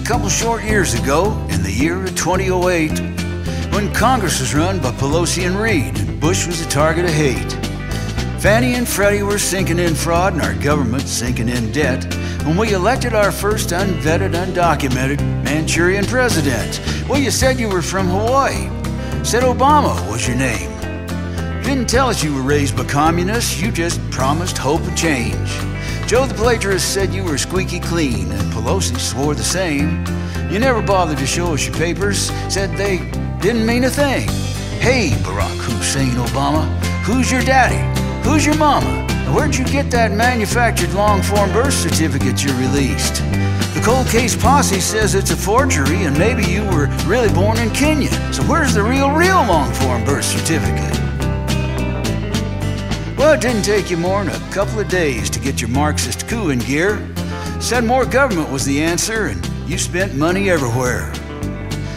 couple short years ago, in the year of 2008, when Congress was run by Pelosi and Reid, and Bush was a target of hate. Fannie and Freddie were sinking in fraud and our government sinking in debt when we elected our first unvetted, undocumented Manchurian president. Well, you said you were from Hawaii. Said Obama was your name. You didn't tell us you were raised by communists, you just promised hope and change. Joe the plagiarist said you were squeaky clean, and Pelosi swore the same. You never bothered to show us your papers, said they didn't mean a thing. Hey, Barack Hussein Obama, who's your daddy? Who's your mama? And where'd you get that manufactured long-form birth certificate you released? The cold case posse says it's a forgery and maybe you were really born in Kenya. So where's the real long-form birth certificate? Well, it didn't take you more than a couple of days to get your Marxist coup in gear. Said more government was the answer and you spent money everywhere.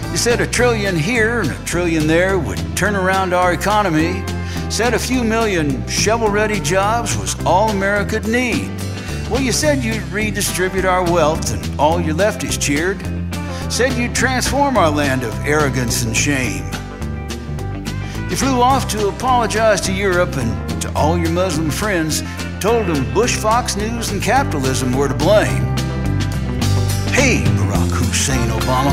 You said $1 trillion here and $1 trillion there would turn around our economy. Said a few million shovel-ready jobs was all America'd need. Well, you said you'd redistribute our wealth and all your lefties cheered. Said you'd transform our land of arrogance and shame. You flew off to apologize to Europe and to all your Muslim friends, told them Bush, Fox News, and capitalism were to blame. Hey, Barack Hussein Obama,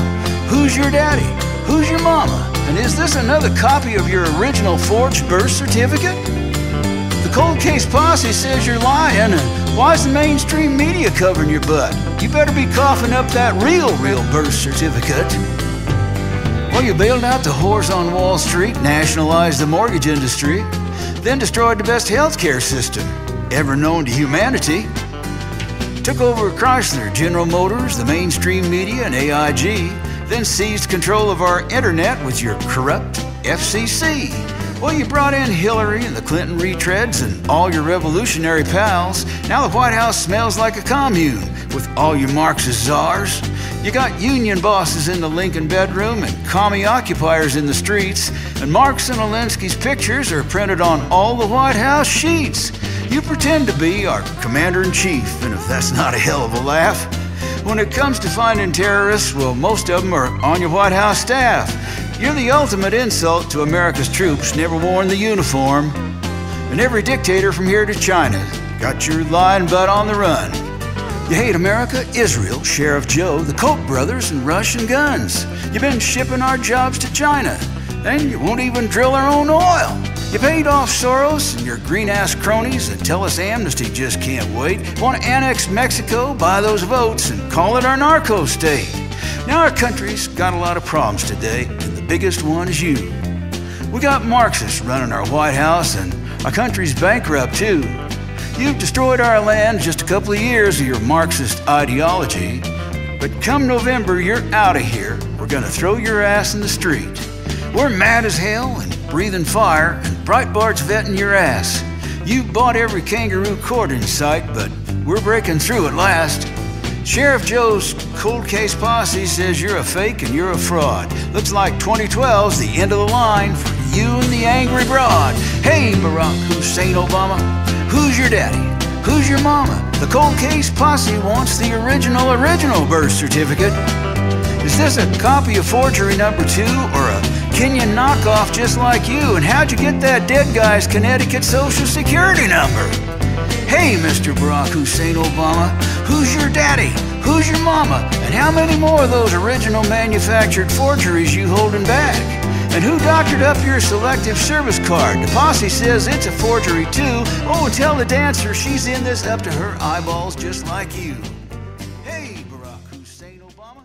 who's your daddy? Who's your mama? And is this another copy of your original forged birth certificate? The cold case posse says you're lying, and why's the mainstream media covering your butt? You better be coughing up that real birth certificate. Well, you bailed out the horse on Wall Street, nationalized the mortgage industry, then destroyed the best healthcare system ever known to humanity. Took over Chrysler, General Motors, the mainstream media, and AIG, then seized control of our internet with your corrupt FCC. Well, you brought in Hillary and the Clinton retreads and all your revolutionary pals. Now the White House smells like a commune with all your Marxist czars. You got union bosses in the Lincoln bedroom and commie occupiers in the streets, and Marx and Alinsky's pictures are printed on all the White House sheets. You pretend to be our commander-in-chief, and if that's not a hell of a laugh, when it comes to finding terrorists, well, most of them are on your White House staff. You're the ultimate insult to America's troops, never worn the uniform. And every dictator from here to China got your lying butt on the run. You hate America, Israel, Sheriff Joe, the Koch brothers, and Russian guns. You've been shipping our jobs to China, and you won't even drill our own oil. You paid off Soros and your green-ass cronies and tell us amnesty just can't wait. Want to annex Mexico, buy those votes, and call it our narco state. Now our country's got a lot of problems today, and the biggest one is you. We got Marxists running our White House, and our country's bankrupt too. You've destroyed our land just a couple of years of your Marxist ideology, but come November, you're out of here. We're gonna throw your ass in the street. We're mad as hell and breathing fire, and Breitbart's vetting your ass. You bought every kangaroo court in sight, but we're breaking through at last. Sheriff Joe's cold case posse says you're a fake and you're a fraud. Looks like 2012's the end of the line for you and the angry broad. Hey, Barack Hussein Obama, who's your daddy? Who's your mama? The cold case posse wants the original birth certificate. Is this a copy of forgery number 2 or a Kenyan knockoff just like you? And how'd you get that dead guy's Connecticut Social Security number? Hey, Mr. Barack Hussein Obama, who's your daddy? Who's your mama? And how many more of those original manufactured forgeries you holding back? And who doctored up your selective service card? The posse says it's a forgery too. Oh, and tell the dancer she's in this up to her eyeballs just like you. Hey, Barack Hussein Obama.